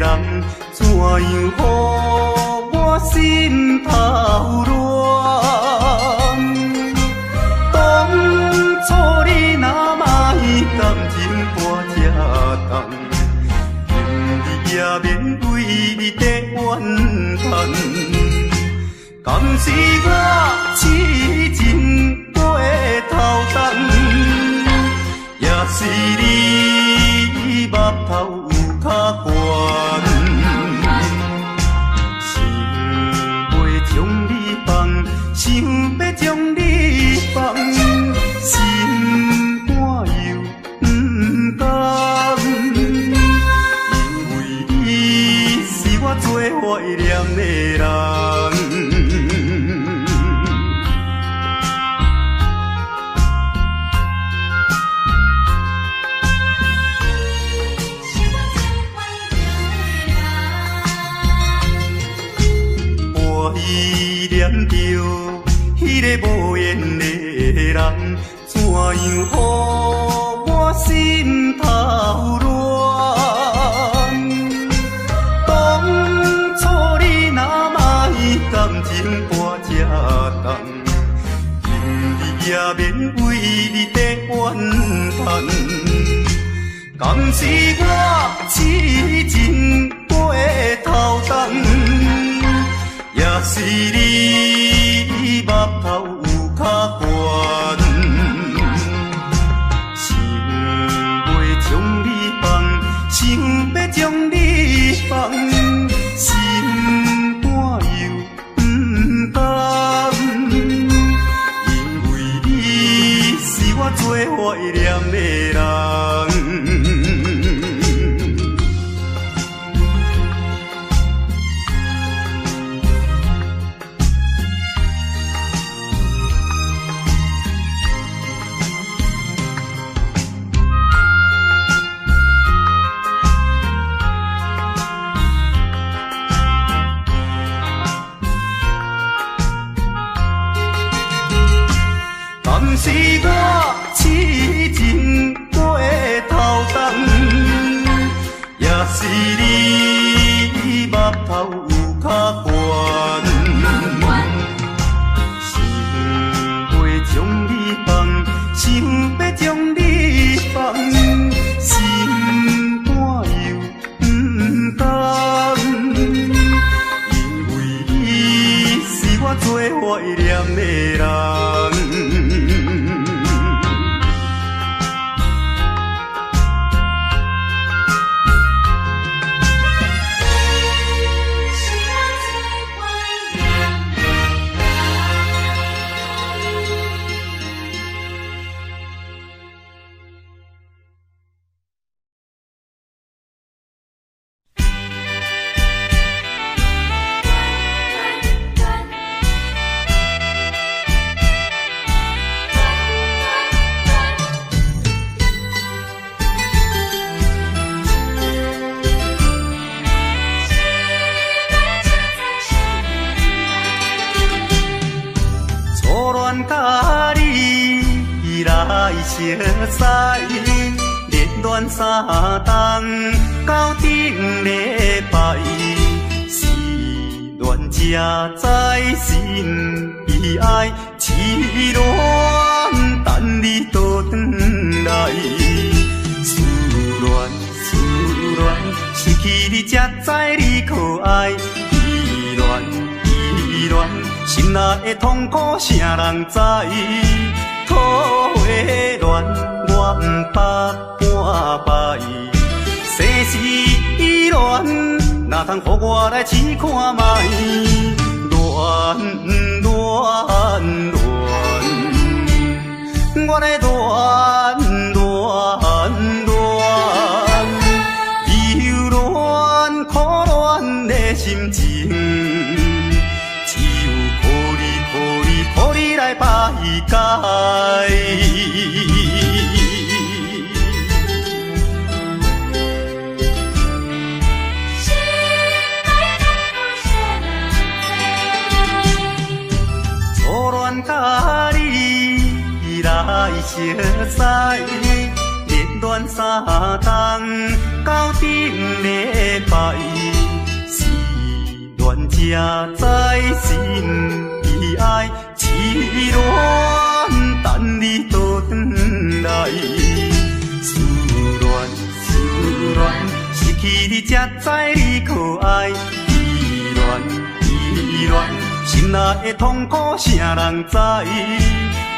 人，怎样予我心头乱？当初你若卖感情半只重，今日也免为你在怨叹。敢是我痴情过头重，也是你目头有较悬，想要将你放，想要将你放，心肝又不甘，因为你是我最怀念的人。依念着迄个无缘的人，怎样予我心头乱？当初你若卖感情半只重，今日也免为你在怨叹。敢是我痴情过头重？也是你目头有较悬，想要将你放，想要将你放，心肝又不甘，因为你是我最怀念的人。敢是我痴情过头重，也是你目头有较悬，想要将你放，想要将你放，心肝又不甘，因为你是我最怀念的人。甲你来熟悉，热恋三冬到顶礼拜，是恋才知心悲哀，痴恋等你倒转来，思恋失去你才知你可爱，依恋。心内的痛苦，啥人知？土的恋，愿百般败。世事恋，哪通予我来试看卖？恋，我来恋，忧恋苦恋的心情。予你来排解，初恋甲你来熟悉，热恋三冬到顶礼拜。才知心悲哀，痴恋等你倒转来。思恋，失去你才知你可爱。依恋，心内的痛苦谁人知？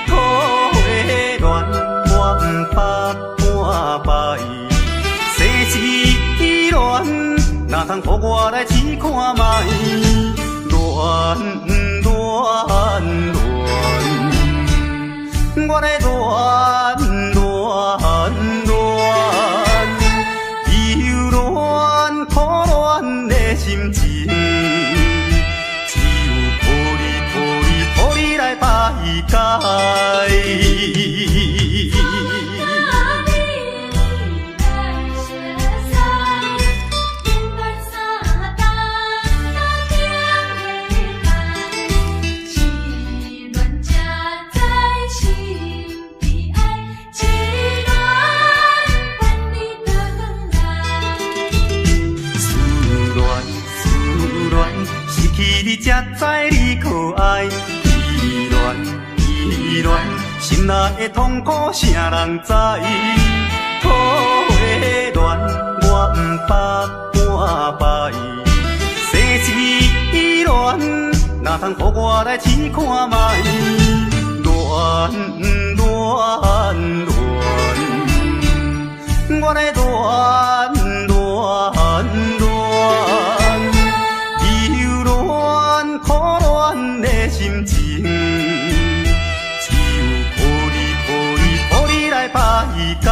土花恋，我不捌半摆。世事恋，哪通予我来试看卖？恋，我来恋，忧恋、苦恋的心情，只有抱你来排解。你才知你可爱，依恋，心内的痛苦谁人知？土花恋，我不捌半摆。世事恋，哪通予我来试看卖？恋，我来恋。心情，只有抱你来排解。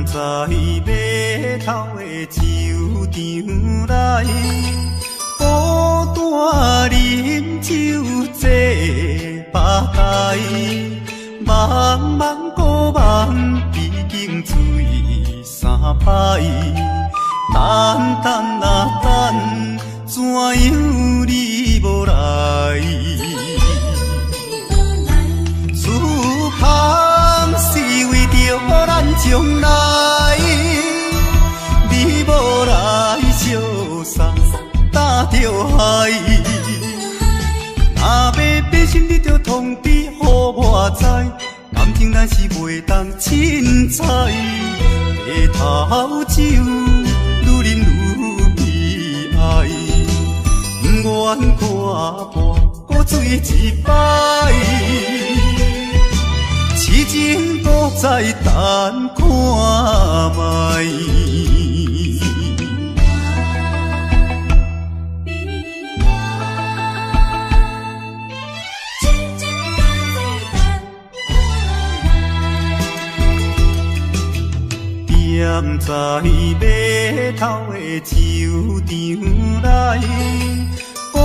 在码头的酒场内，孤单饮酒坐吧台，茫茫孤梦已经醉三摆，等啊等，怎样你无来？此项是为着咱将来，你无来相送，担着害。若要变心，你着通知予我知，感情咱是袂当凊彩。回头酒愈啉愈悲哀，不愿看破搁醉一摆。痴情搁再等看卖。踮在码头的酒场内，孤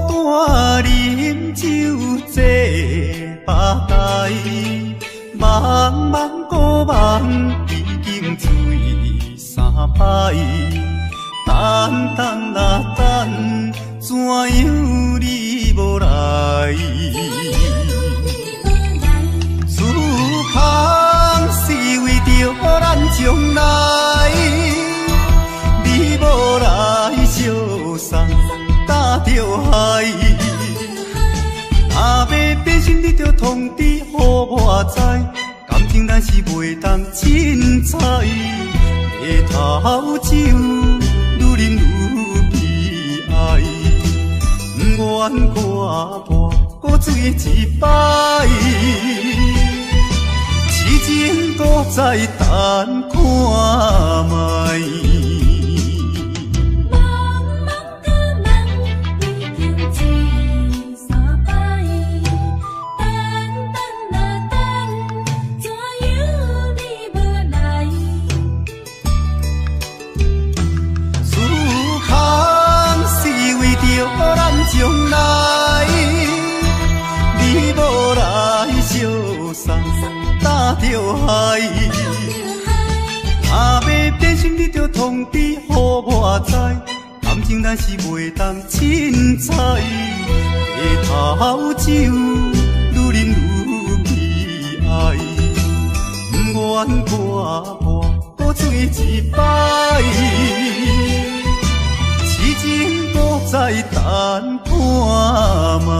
单饮酒坐吧台，茫茫孤梦已经醉三摆，等啊等，怎样你无来？此项是为着咱将来，你无来相送，担着害。若要变心，你着通知予我知，感情咱是袂当凊彩，日头酒愈啉愈悲哀，不愿挂破搁醉一摆，痴情搁再等看卖。将来，你无来相送，担着害。若要变心，你着通知予我知。感情咱是袂当凊彩，日头酒愈啉愈悲哀，不愿挂破搁醉一摆。痴情搁再等看卖。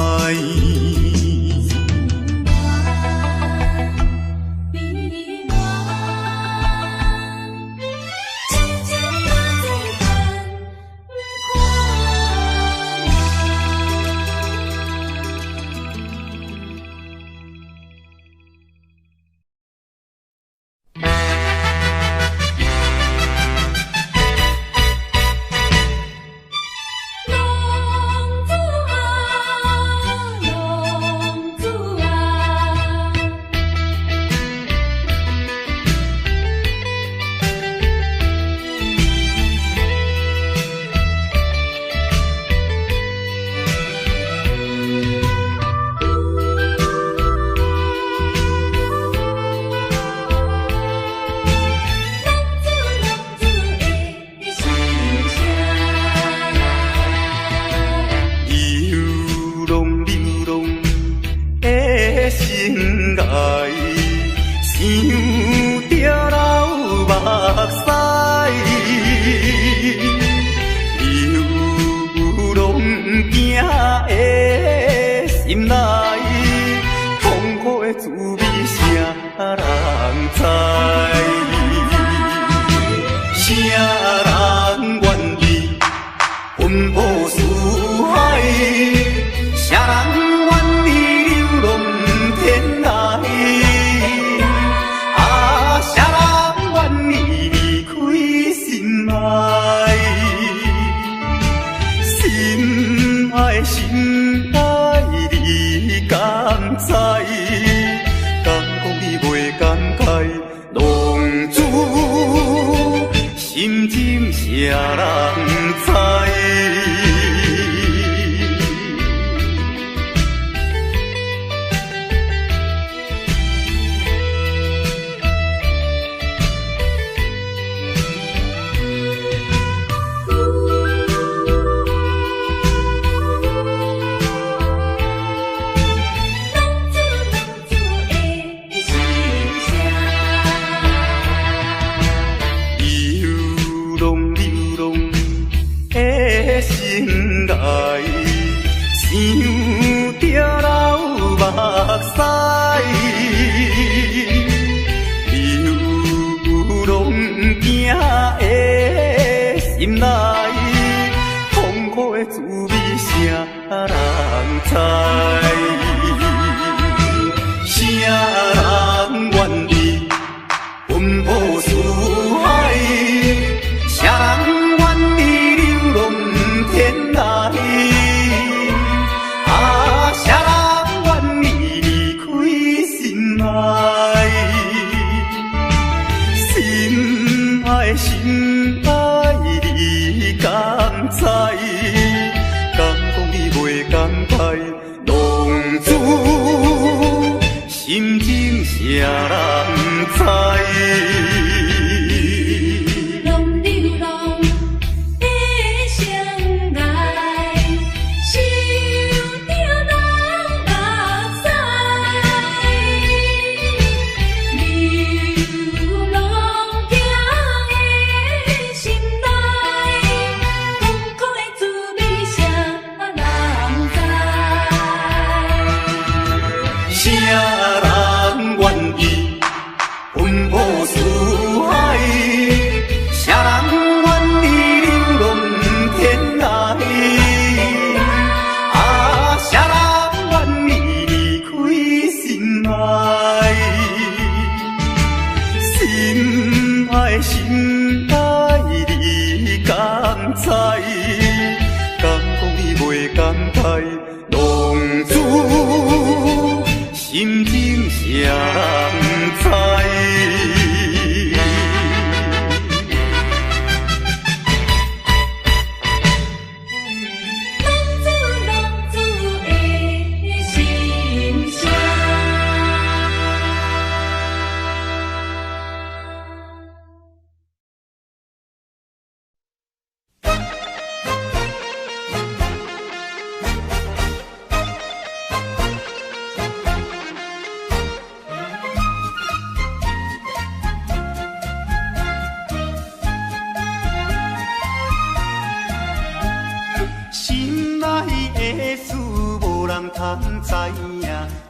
通知影，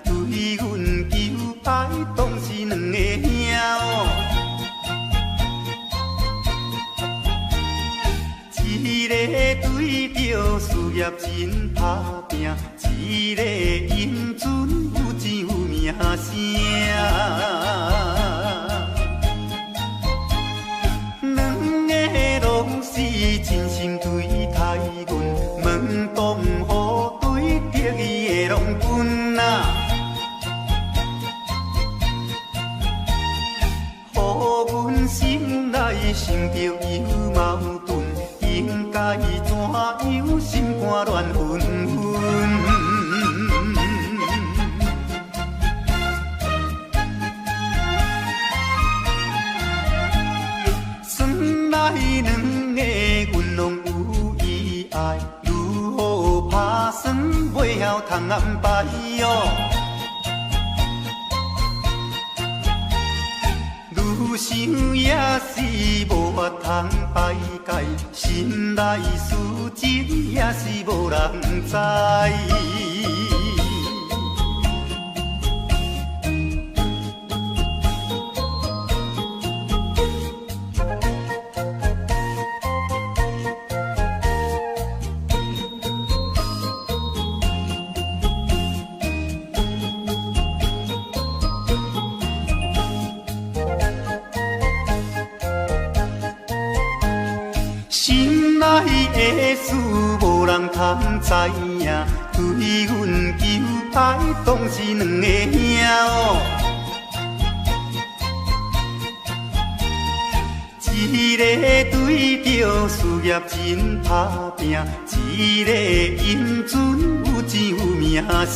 对阮求爱当是两个兄哦。一个对着事业真打拼，一个英俊有钱有名声。两个拢是真心对待阮，门当户对得意的拢分啊。予阮心内生着有矛盾，应该怎样心肝乱纷纷？算来两个阮拢有意爱，如何打算袂晓通安排哟？愈想也是无法通排解，心内事情也是无人知。心内的事无人通知影，对阮求爱当是两个兄哦。一个对着事业真打拼，一个英俊有钱有名声。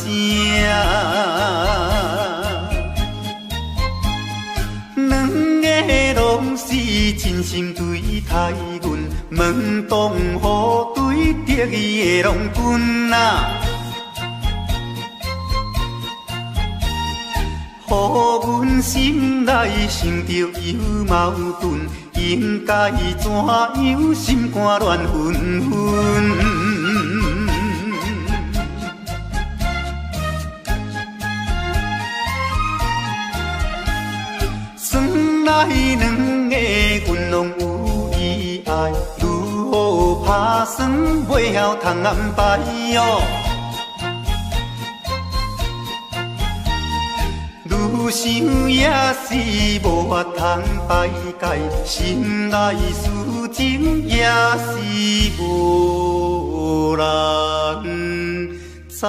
两个拢是真心对待阮，门当户对得意的拢分啊。予阮心内生着有矛盾，应该怎样心肝乱纷纷？算来两个阮拢有意爱，如何打算袂晓通安排哟？愈想也是无法通排解，心内事情也是无人知。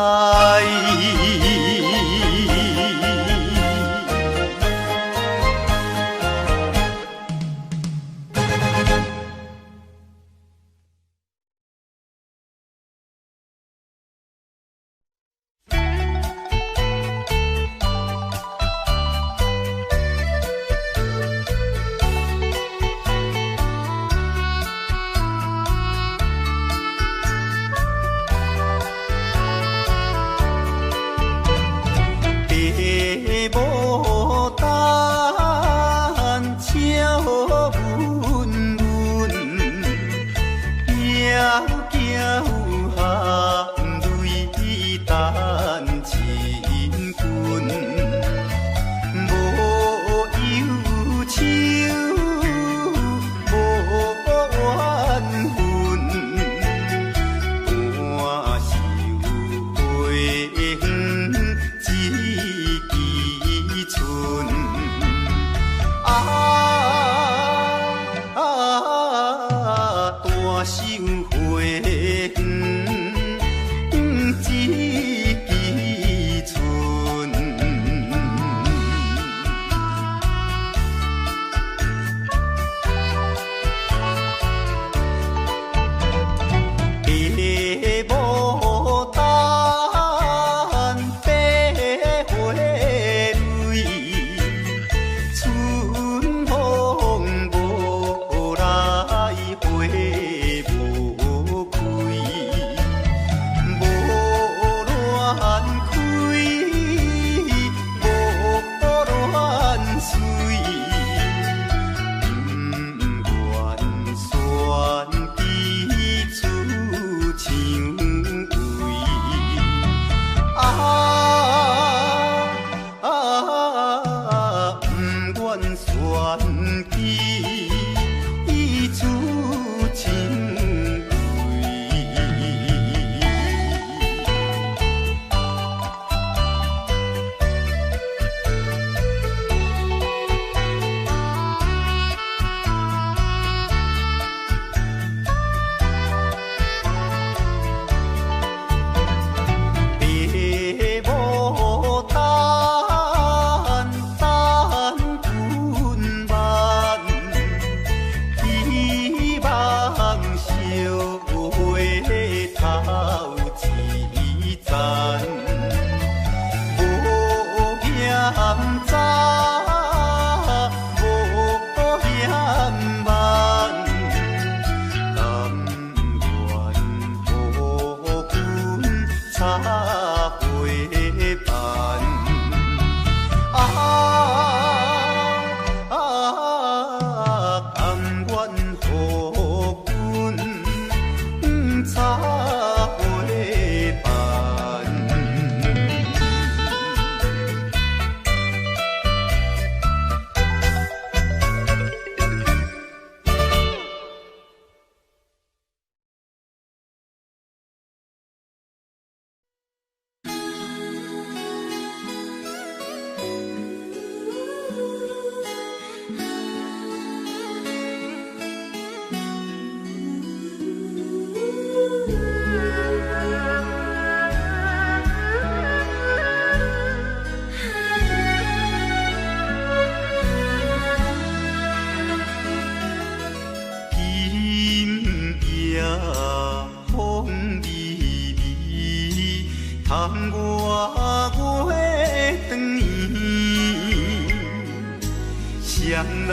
双人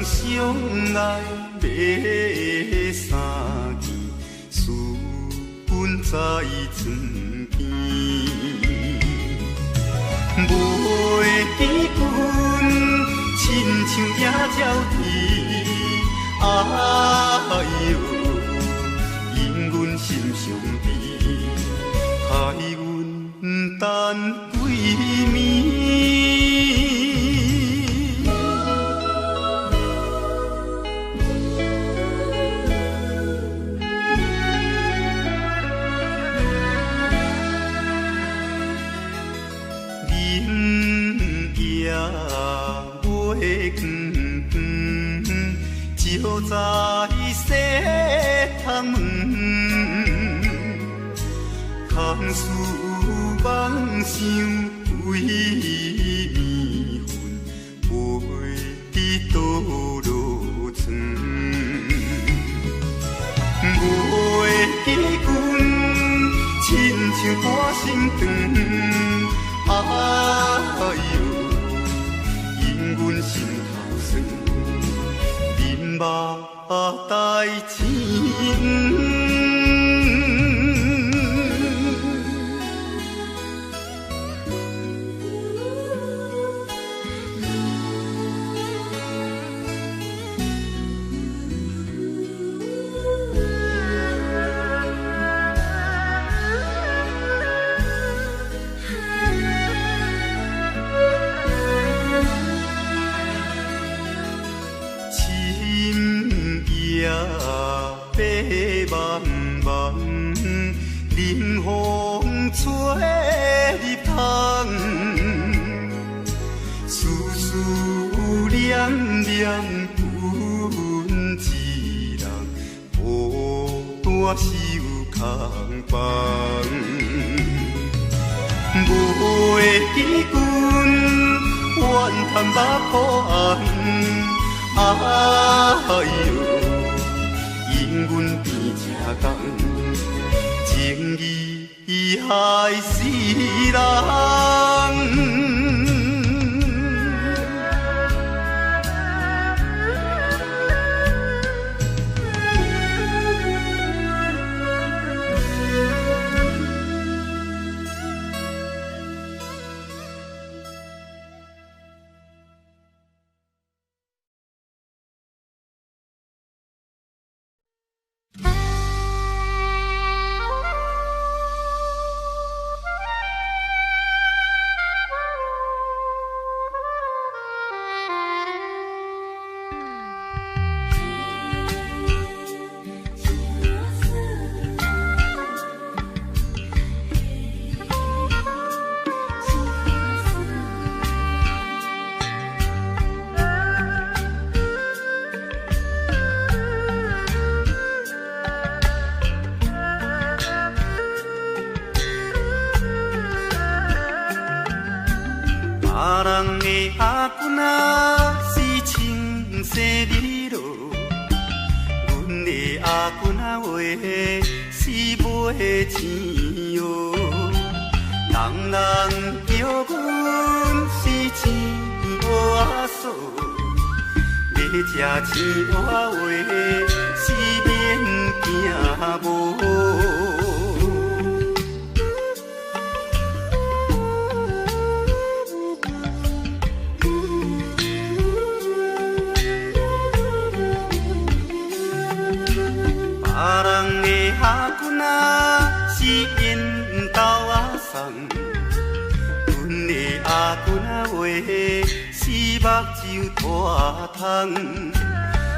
相爱要三更，思阮在船边，袂记阮亲像野鸟啼，哎哟，因阮心伤悲，害阮等几暝。就在西塘门，空思梦想为暝昏，袂知倒落床。袂记阮亲像大心肠，哎哟，因阮心头酸。目代情，茫茫，冷风吹入窗，丝丝凉凉，阮一人孤单守空房。袂记阮怨叹目苦红，哎哟。因阮变这工，情义害死人。别人的阿姑仔是穿西里路，阮的阿姑仔话是买钱哟。人人叫阮是钱娃嫂，要吃钱娃话是免惊无。别人的阿姑仔是因兜阿送，阮的阿姑仔话是目睭大窗，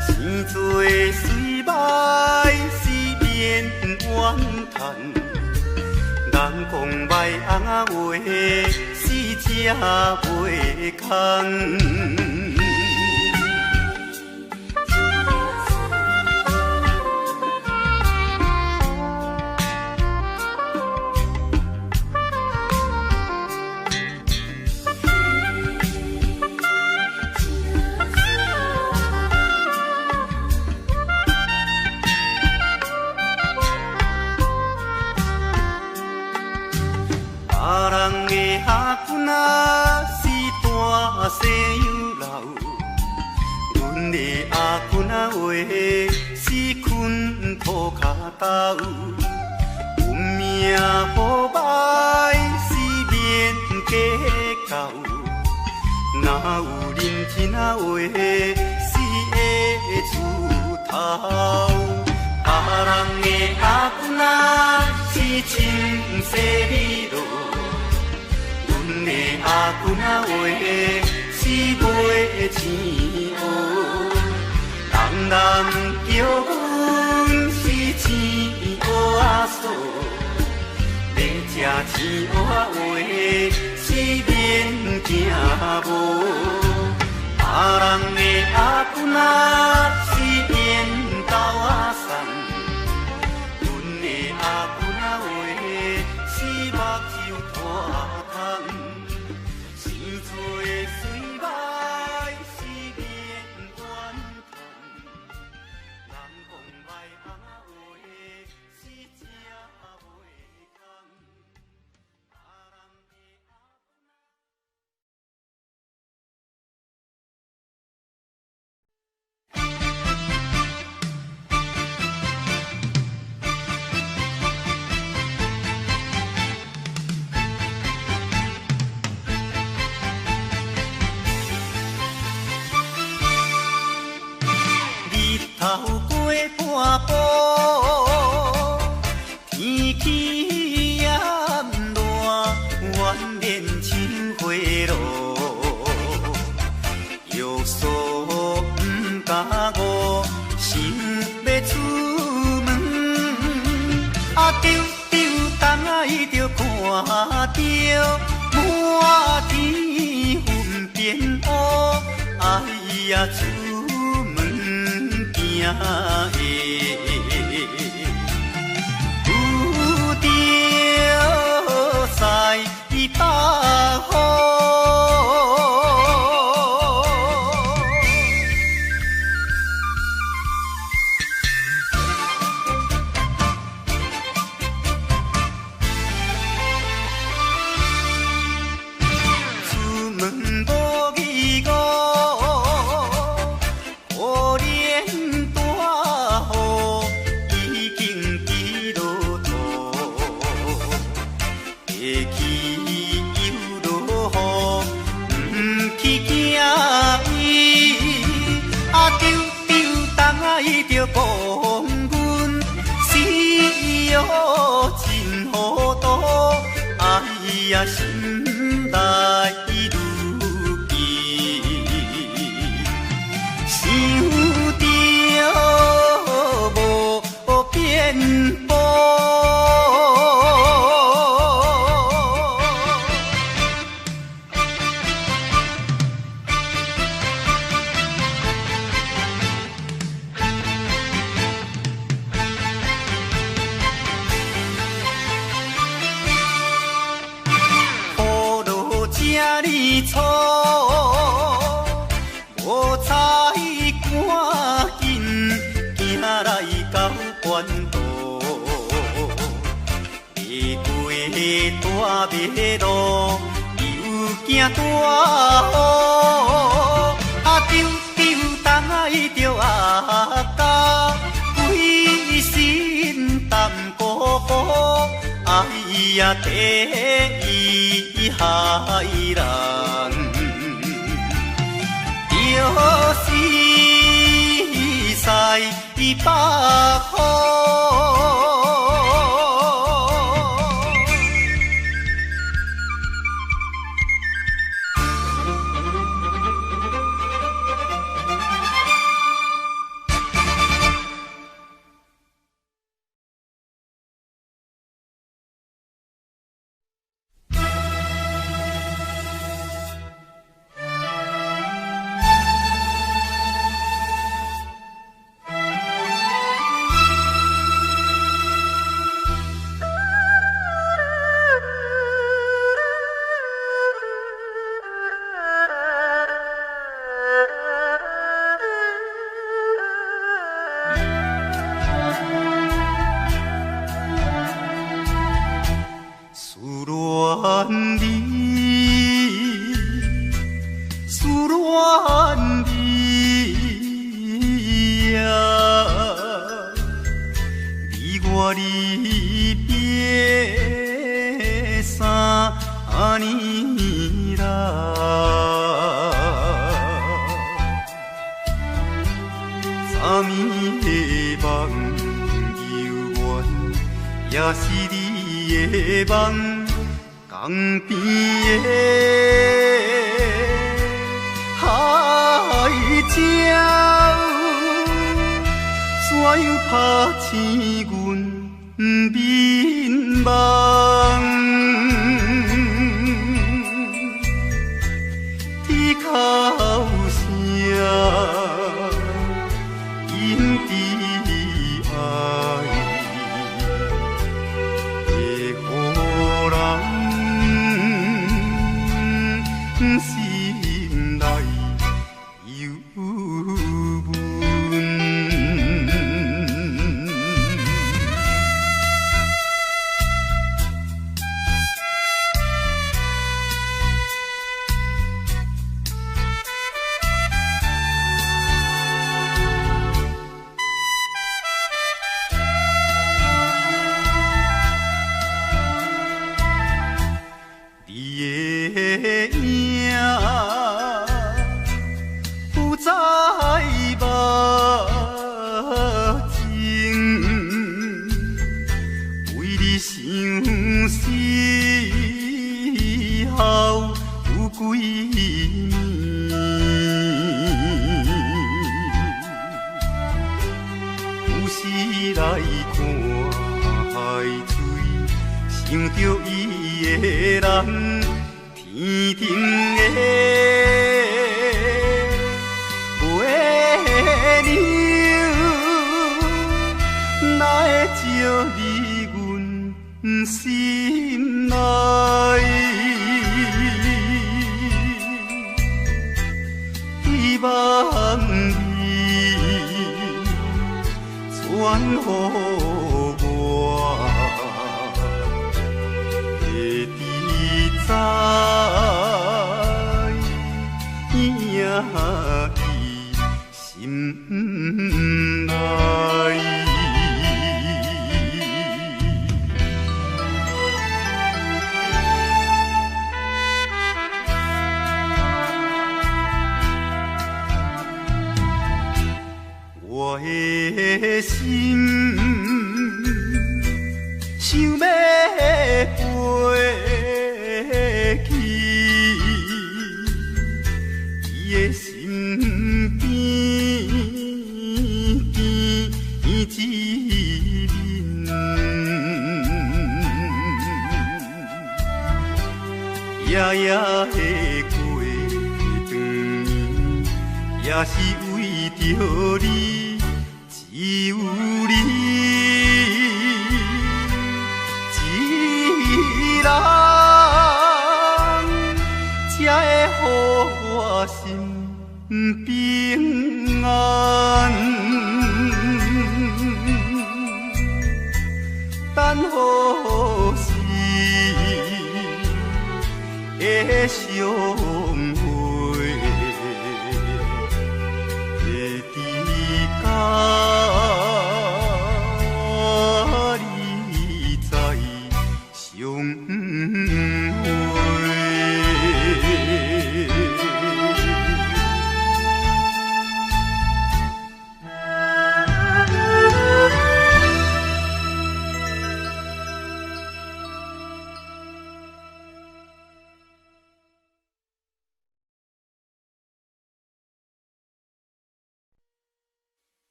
生做水歹是免怨叹，人讲歹翁仔话是吃袂空。别人的阿姑仔是大西洋人，阮的阿君啊话，是困土脚豆，有命好歹是免计较，哪有认天啊话是会出头。别人的阿君啊是青色美路，阮的阿君啊话。是袂钱乌，人人叫阮是钱乌仔嫂，要食钱乌仔话是免惊无。别人的阿君仔是缘投仔送，阮的阿君仔话是目睭拖空，生做的。头过半步，天气炎热，怨念像花落，约束不敢误，想要出门，丢东爱着看着满天云变乌，哎呀！有着西北风，出门无义务。讲阮死哦真糊涂，哎呀心内如记，想着无变步。错，无彩赶紧行来到关渡，爬过大马路，又惊大雨，丢东爱着阿家，规身淡薄薄，哎呀天意害人。着是西北风。思恋你，离别3年来，昨暝的梦犹原，也是你的梦，江边的海鸟。怎样拍醒阮眠梦？低哭声引伫爱，会予人心内忧闷。想着伊的人，天顶的月亮，哪会照入阮心内？希望你传予我。在伊心内。我的心想要飞去伊的身边，见一面，夜夜的过长年，也是为着你，只有你。才会予我心平安，等好时的相会，会伫甲你再相会。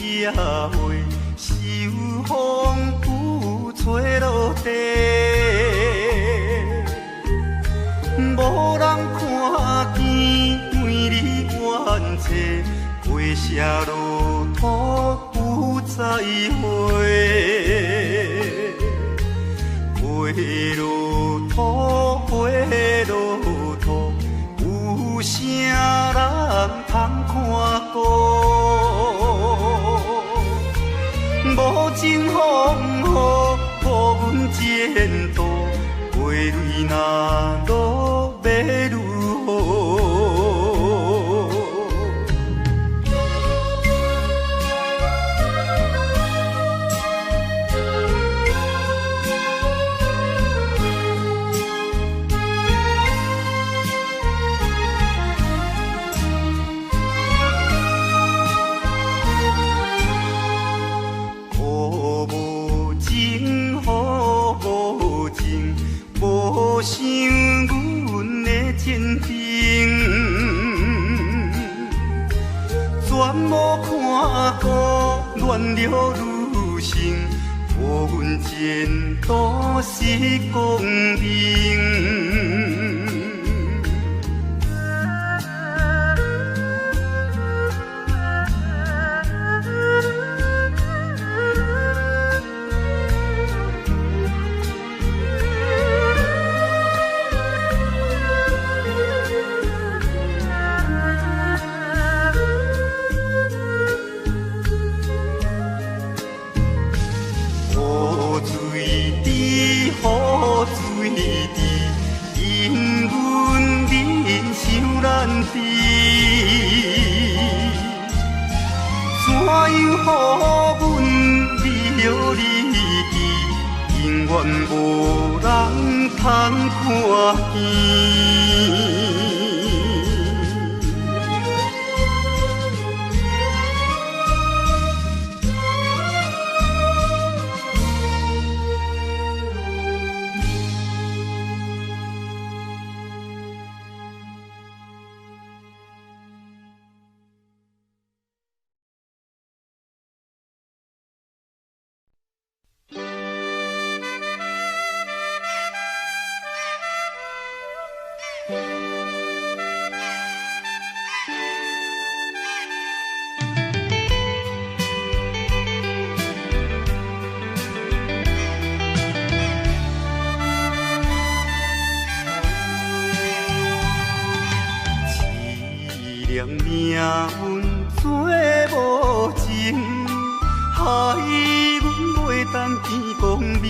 野花秋风雨吹落地，无人看见美丽原册，花谢落土有再会。落土，花落土，有啥人通看顾？无情风雨，无阮前途，花蕊若落要如何？无想阮的前程，全无看顾，恋了女性，无阮前途是光明。雨水滴，因阮人想难治。怎样予阮离了你去，永远无人通看见。命运做无情，害阮袂当见光明。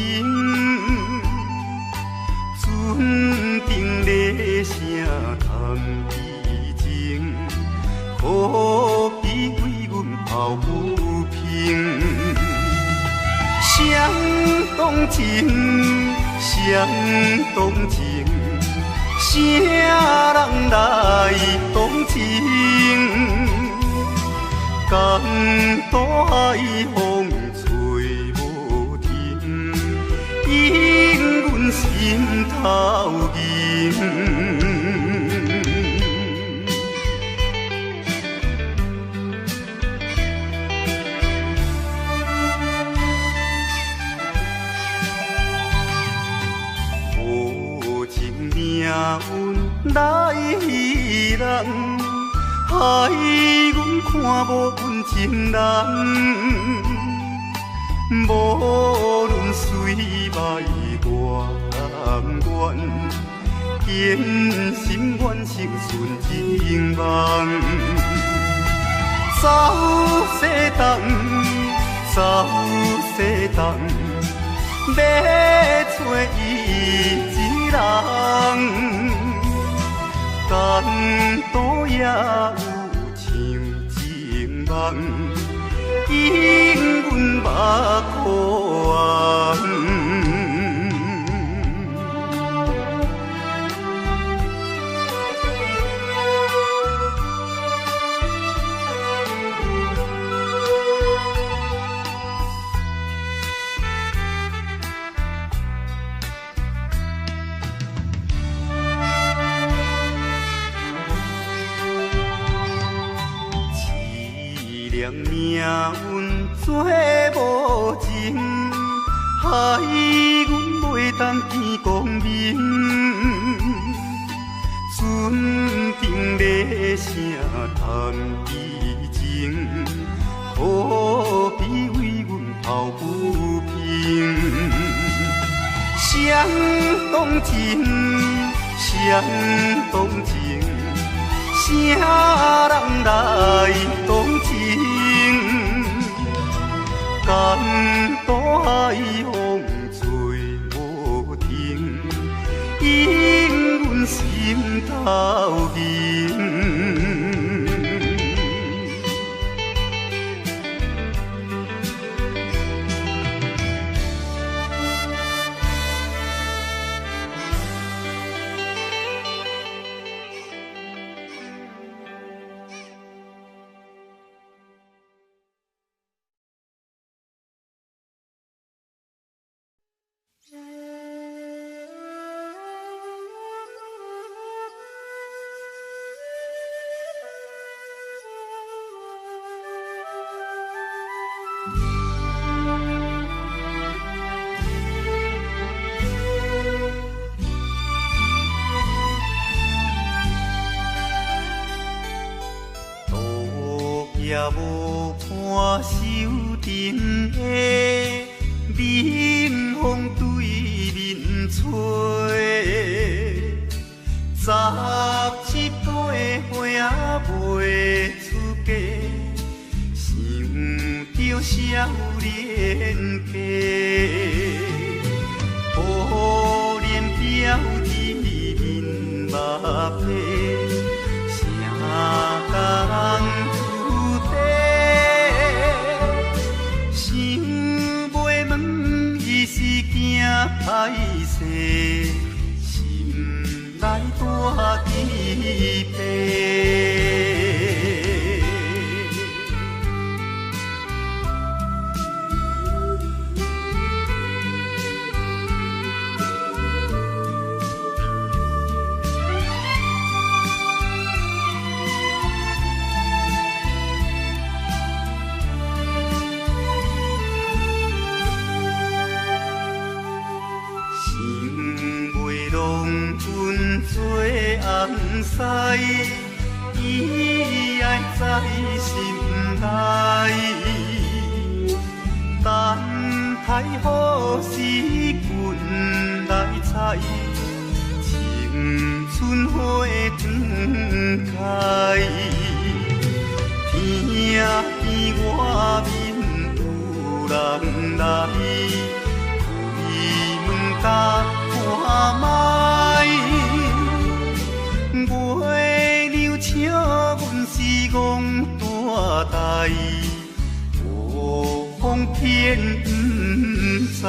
船顶咧声谈悲情，可比为阮抱不平。相同情，相同情。啥人来同情？江大海风吹无停，引阮心头凝。命运来戏人，害阮看无阮情人。无论水歹我甘愿，坚心愿成顺情梦。走西东，走西东，要找伊。人，但都也有像情梦，引阮目眶红。命运做无情，害阮袂当见光明。船顶咧声谈悲情，可比为阮抱不平。相同情，谁同情？啥人来同情？江大海风吹无停，引阮心头凝。也无看手顶的冷风对面吹，17岁花袂出嫁，想着少年家，可怜表弟面目皮，啥人？歹势，心内大疑惑。做红丝，伊爱在心内，等待好时运来采，青春花长开。听见外面有人来，开门甲看卖。月娘笑阮是戆大代，无风偏不知。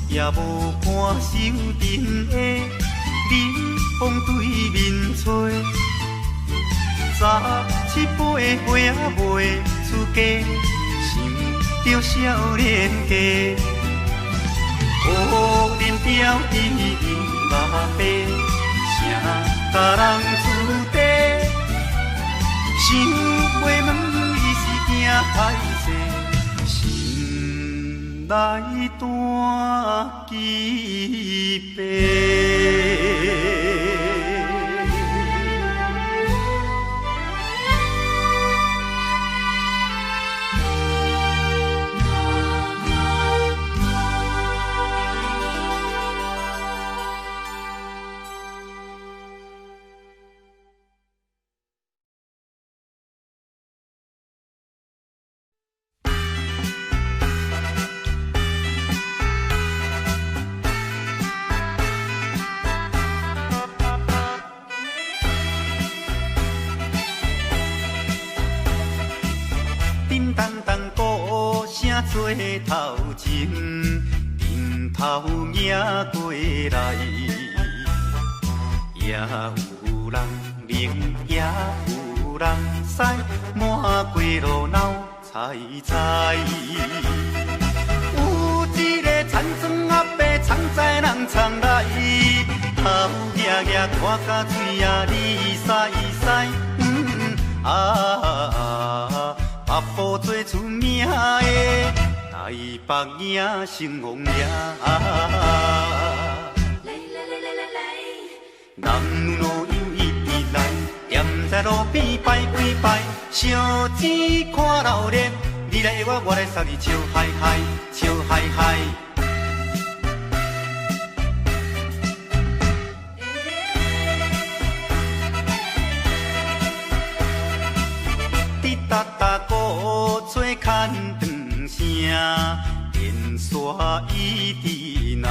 也无看手顶的冷风对面吹，17岁花袂出嫁，想着少年家，可怜表弟目白，啥甲人出地，想袂问伊是惊歹势，心内大疑惑。叮当当鼓声做头前，阵头迎过来，也有人明，也有人驶，满过路闹采采。有一个田庄阿伯藏在人藏来，头额额看甲嘴啊哩塞塞，啊。八步做出名的，北影成王爷。男女老幼一直来，踮在路边摆几摆，烧钱看热闹，你来我来送你笑嗨嗨，笑嗨嗨。滴答答鼓吹牵长声，电线一直闹。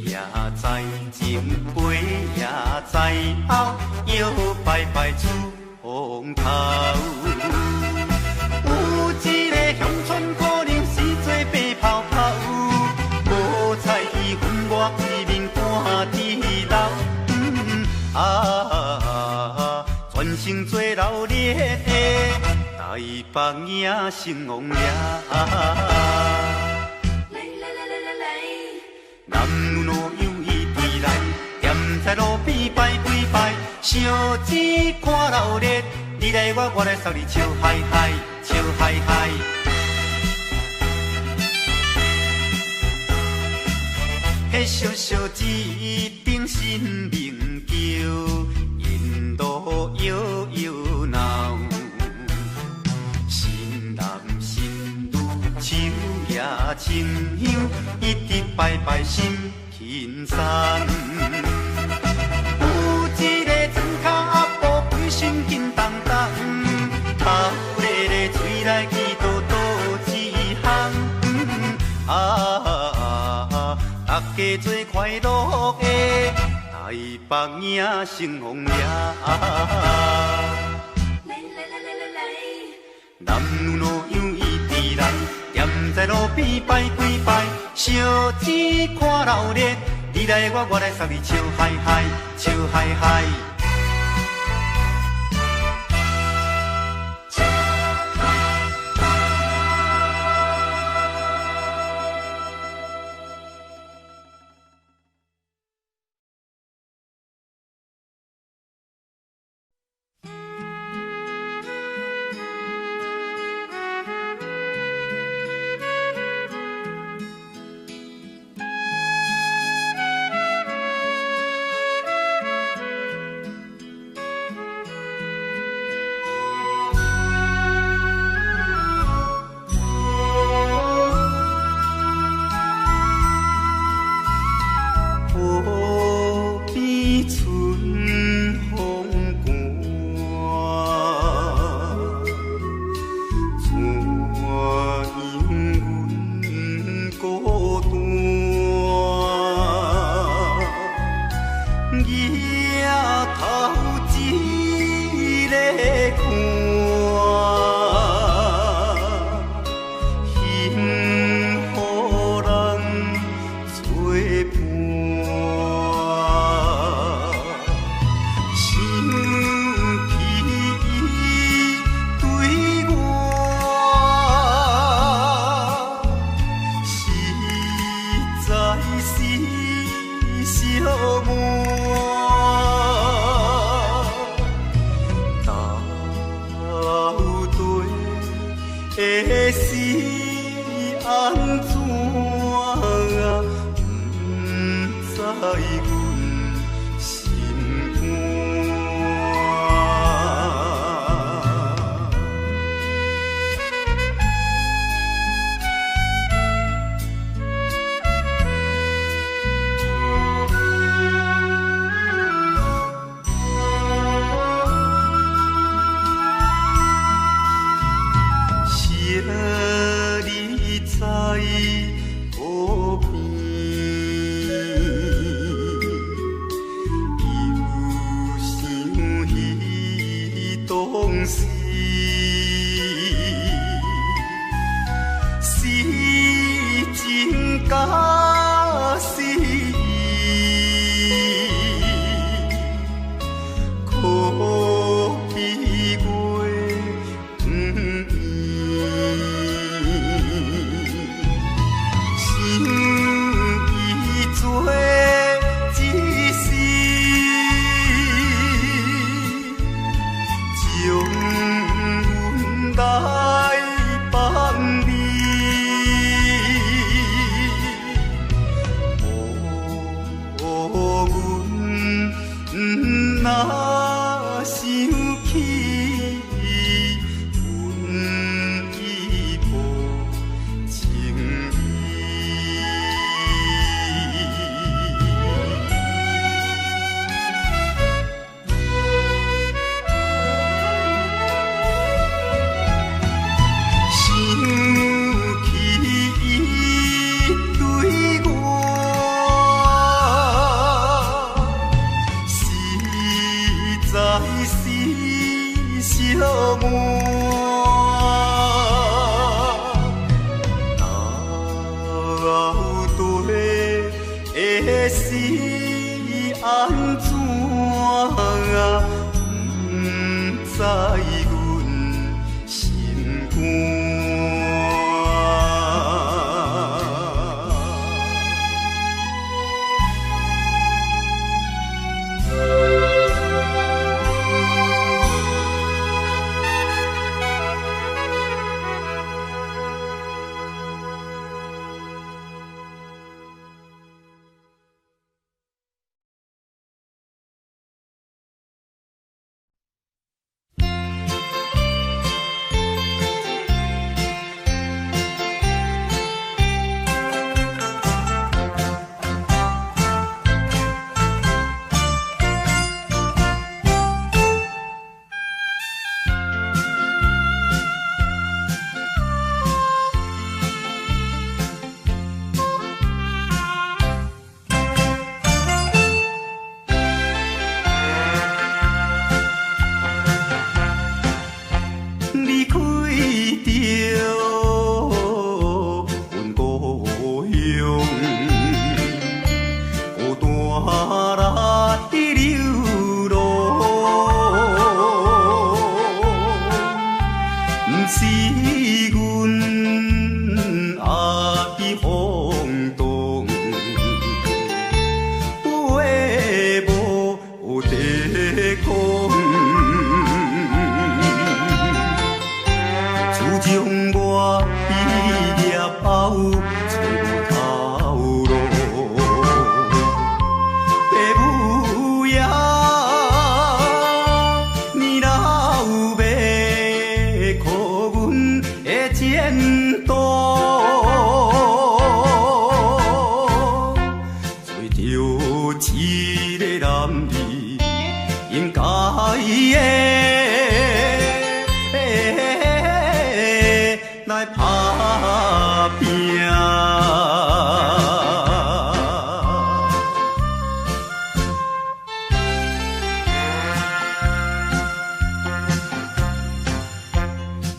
也在前，背也在后，摇摆摆出风头。有一个乡村可能是做白泡泡，无彩伊分我规面看地老。全城做闹热的台北影成王爷。男女老幼一直来，踮在路边摆几摆，烧钱看热闹，你来我来送你笑嗨嗨，笑嗨嗨。迄小小一顶新名桥，引路摇摇闹，新男新女手也牵香，一直摆摆心轻松。有一个庄脚阿婆规身紧动动，头咧咧嘴来去叨叨一项。大家做快乐的台北影成王爷。男女老幼一直来，踮在路边摆几摆，烧钱看热闹，你来我来送你笑嗨嗨，笑嗨嗨。安怎啊？不知阮心肝。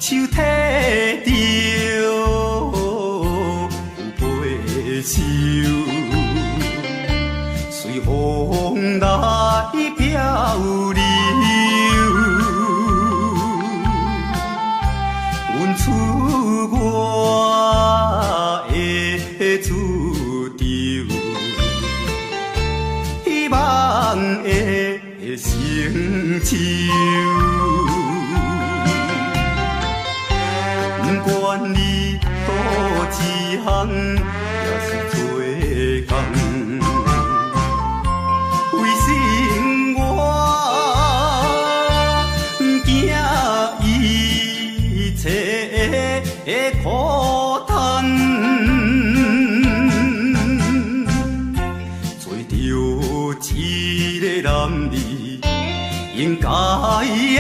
手提着有背手，随风来漂流。阮出我的厝场，希望会成就。不管你倒一项，也是做工。为生我惊一切的苦叹，做着一个男儿应该的。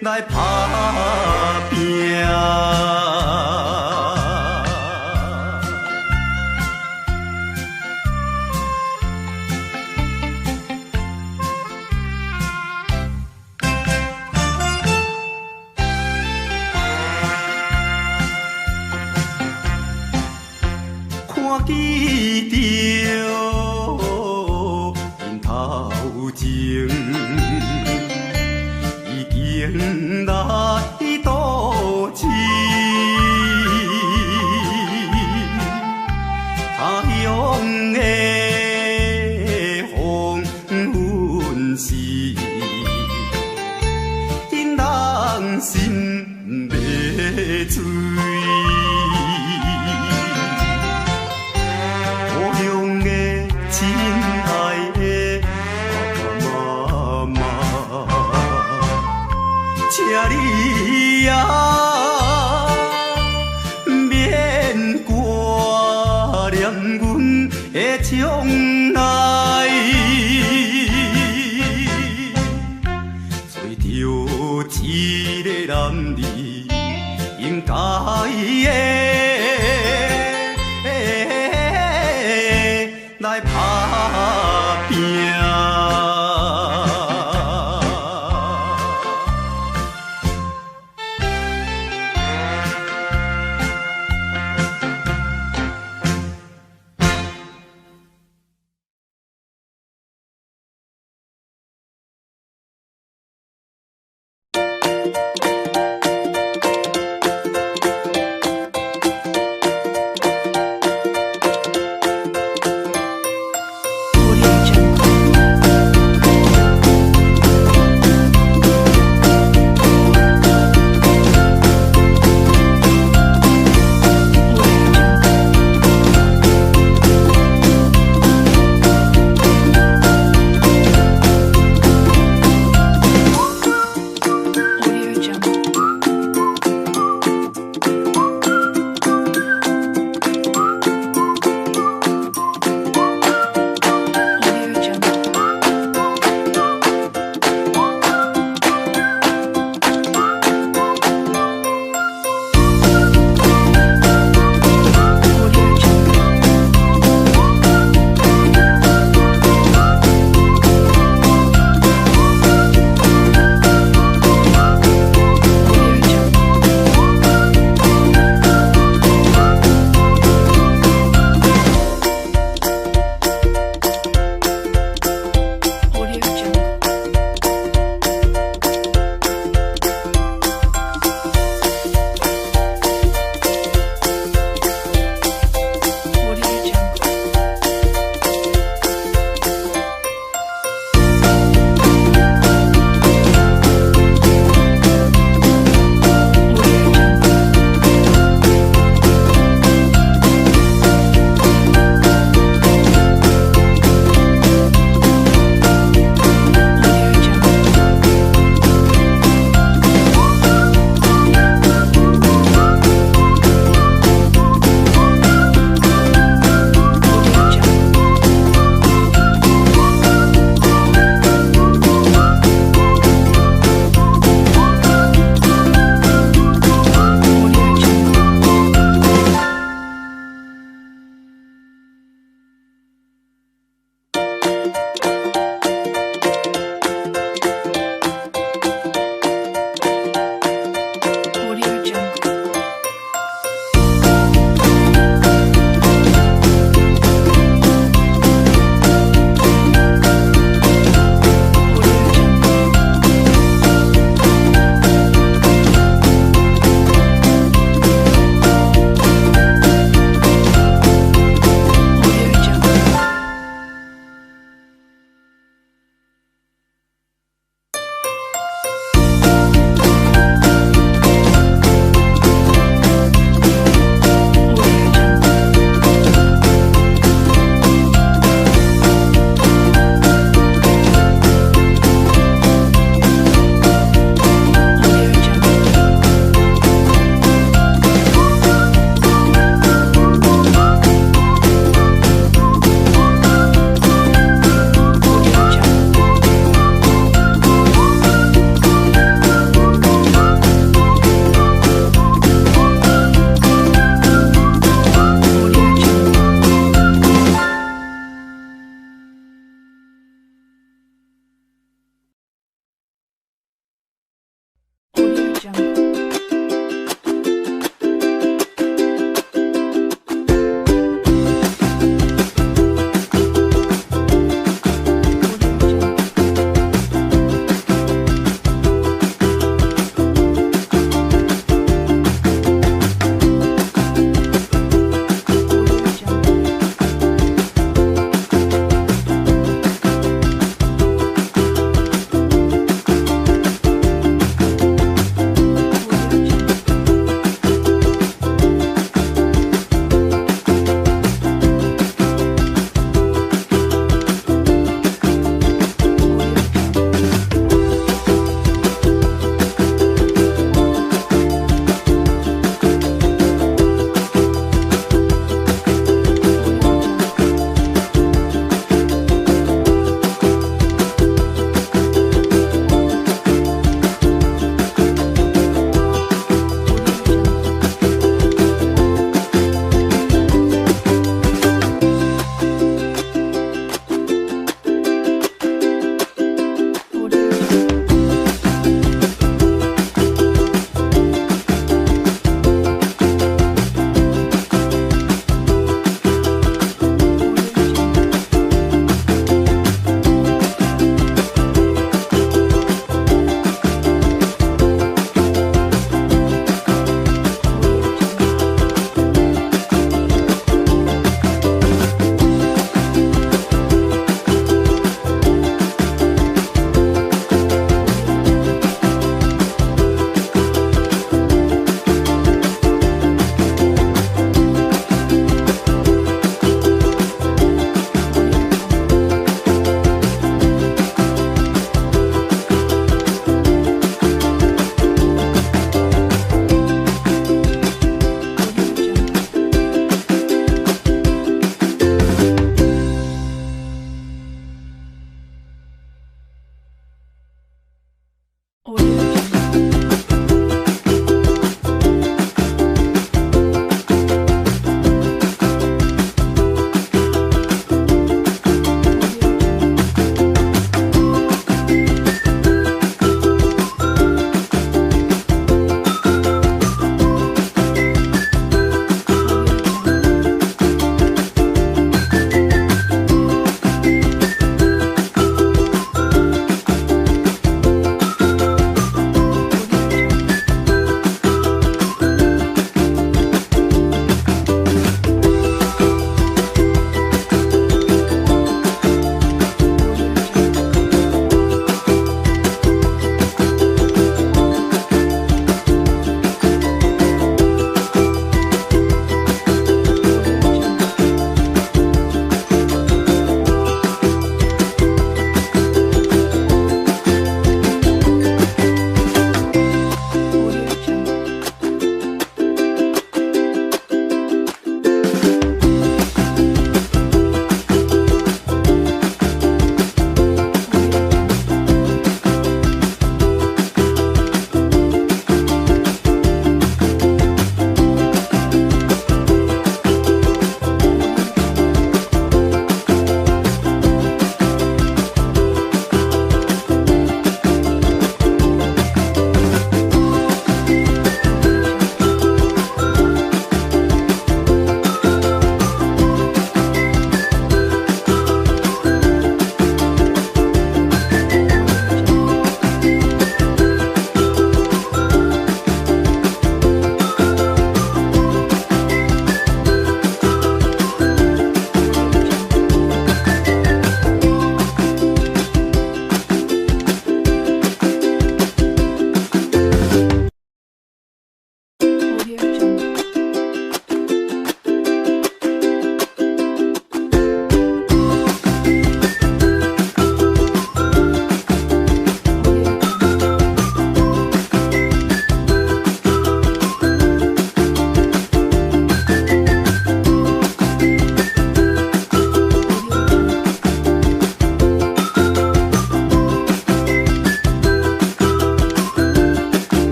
来打拼，看见着因头前。迎来多情，他乡的黄昏时，因人心迷醉。故乡的亲爱的爸爸妈妈。请你啊，免挂念阮的情。